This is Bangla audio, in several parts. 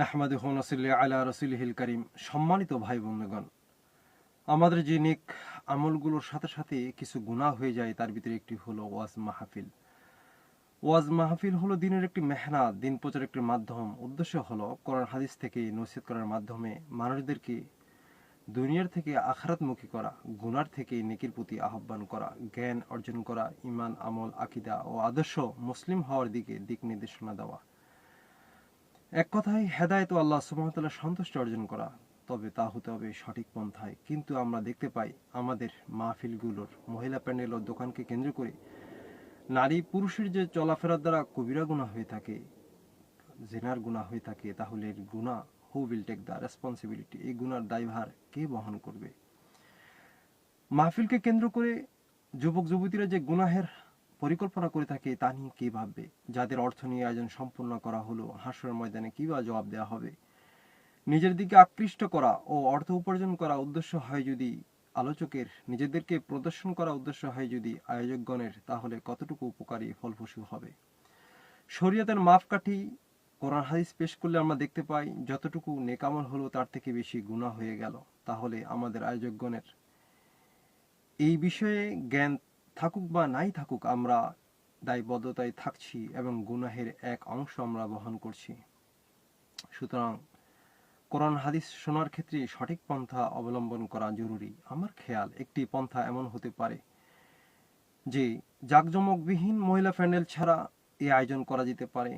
নাহমাদুহু ওয়া নুসাল্লি আলা রাসূলিহিল কারীম। সম্মানিত ভাই বন্ধুগণ, আমাদের যে নেক আমলগুলোর সাথে সাথে কিছু গুনাহ হয়ে যায়, তার ভিতরে একটি হলো ওয়াজ মাহফিল। ওয়াজ মাহফিল হলো দিনের একটি মেহনত, দিন প্রচারের একটি মাধ্যম। উদ্দেশ্য হলো কোরআন হাদিস থেকে নসিহত করার মাধ্যমে মানুষদেরকে দুনিয়ার থেকে আখিরাতমুখী করা, গুনার থেকে নেকির প্রতি আহ্বান করা, জ্ঞান অর্জন করা, ঈমান, আমল, আকীদা ও আদর্শ মুসলিম হওয়ার দিক নির্দেশনা দেওয়া। এক কথায় হেদায়েত ও আল্লাহ সুবহানাহু ওয়া তাআলার সন্তুষ্টি অর্জন করা। তবে তা হতে হবে সঠিক পন্থায়। কিন্তু আমরা দেখতে পাই আমাদের মাহফিলগুলোর মহিলা প্যান্ডেল ও দোকানকে কেন্দ্র করে নারী পুরুষের যে চলাফেরার দ্বারা কবিরা গুনাহ হয়ে থাকে, জিনার গুনাহ হয়ে থাকে, তাহলে এর গুনাহ who will take the responsibility? এই গুনার দায়ভার কে বহন করবে? মাহফিলকে কেন্দ্র করে যুবক যুবতীরা যে গুনাহের পরিকল্পনা করে থাকে, তা নিয়ে কে ভাববে? যাদের অর্থ নিয়ে আয়োজন সম্পূর্ণ করা হলো, হাসরের ময়দানে কি বা জবাব দেওয়া হবে? নিজের দিকে আকৃষ্ট করা ও অর্থ উপার্জন করা উদ্দেশ্য হয় যদি আলোচকের, নিজেদেরকে প্রদর্শন করা উদ্দেশ্য হয় যদি আয়োজকগণের, তাহলে কতটুকু উপকারী ফলপ্রসূ হবে? শরীয়তের মাপকাঠি কোরআন হাদিস পেশ করলে আমরা দেখতে পাই যতটুকু নেকামল হলো তার থেকে বেশি গুনাহ হয়ে গেল। তাহলে আমাদের আয়োজকগণের এই বিষয়ে জ্ঞান থাকুক বা নাই থাকুক, আমরা দায়বদ্ধতায় থাকছি এবং গুনাহের এক অংশ আমরা বহন করছি। সুতরাং কোরআন হাদিস শোনার ক্ষেত্রে সঠিক পন্থা অবলম্বন করা জরুরি। আমার খেয়াল একটি পন্থা এমন হতে পারে যে জাঁকজমকবিহীন মহিলা প্যান্ডেল ছাড়া এই আয়োজন করা যেতে পারে।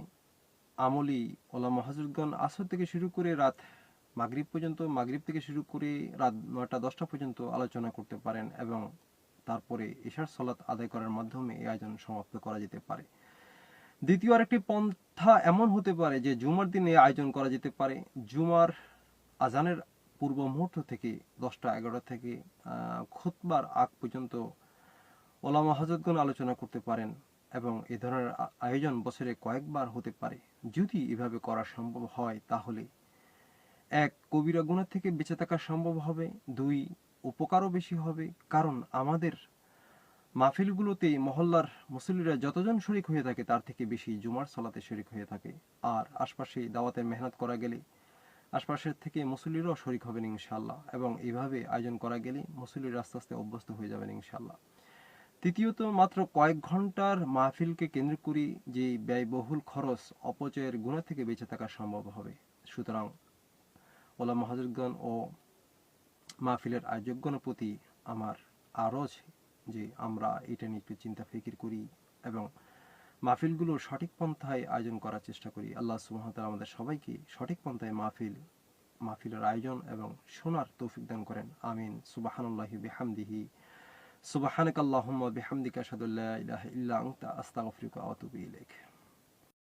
আমলি ওলামা হযরতগণ আসর থেকে শুরু করে রাত মাগরিব পর্যন্ত, মাগরিব থেকে শুরু করে রাত ৯টা-১০টা পর্যন্ত আলোচনা করতে পারেন এবং তারপরে ইশার সালাত আদায় করার মাধ্যমে এই আয়োজন সমাপ্ত করা যেতে পারে। দ্বিতীয় আরেকটি পন্থা এমন হতে পারে যে জুমার দিনে আয়োজন করা যেতে পারে। জুমার আজানের পূর্ব মুহূর্ত থেকে 10টা-11টা থেকে খুতবার আগ পর্যন্ত ওলামা হযরতগণ আলোচনা করতে পারেন এবং এ ধরনের আয়োজন বছরে কয়েকবার হতে পারে। যদি এভাবে করা সম্ভব হয়, তাহলে এক, কবিরা গুনাহ থেকে বেঁচে থাকা সম্ভব হবে। 2, উপকারও বেশি হবে। কারণ আমাদের মাহফিলগুলোতে মহল্লার মুসল্লিরা যতজন শরিক হয়ে থাকে, তার থেকে বেশি জুমার সালাতে শরিক হয়ে থাকে। আর আশপাশে দাওয়াতের মেহনত করা গেলে আশপাশের থেকে মুসল্লিরাও শরিক হবেন ইনশাআল্লাহ, এবং এইভাবে আয়োজন করা গেলে মুসল্লিরা আস্তে আস্তে অভ্যস্ত হয়ে যাবেন ইনশাআল্লাহ। তৃতীয়ত, মাত্র কয়েক ঘন্টার মাহফিলকে কেন্দ্র করে যে ব্যয়বহুল খরচ, অপচয়ের গুনাহ থেকে বেঁচে থাকা সম্ভব হবে। সুতরাং ওলামা হযরতগণ ও মাহফিলের আয়োজকগণের প্রতি আমার আরজ যে আমরা এটা নিয়ে একটু চিন্তা ফিকির করি এবং মাহফিলগুলো সঠিক পন্থায় আয়োজন করার চেষ্টা করি। আল্লাহ সুবহানাহু ওয়া তাআলা আমাদের সবাইকে সঠিক পন্থায় মাহফিলের আয়োজন এবং শোনার তৌফিক দান করেন। আমিন। সুবহানাল্লাহি বিহামদিহি, সুবহানাকাল্লাহুম্মা বিহামদিকা আশহাদু আল্লা ইলাহা ইল্লা আনতা আস্তাগফিরুকা ওয়া আতুবু ইলাইক।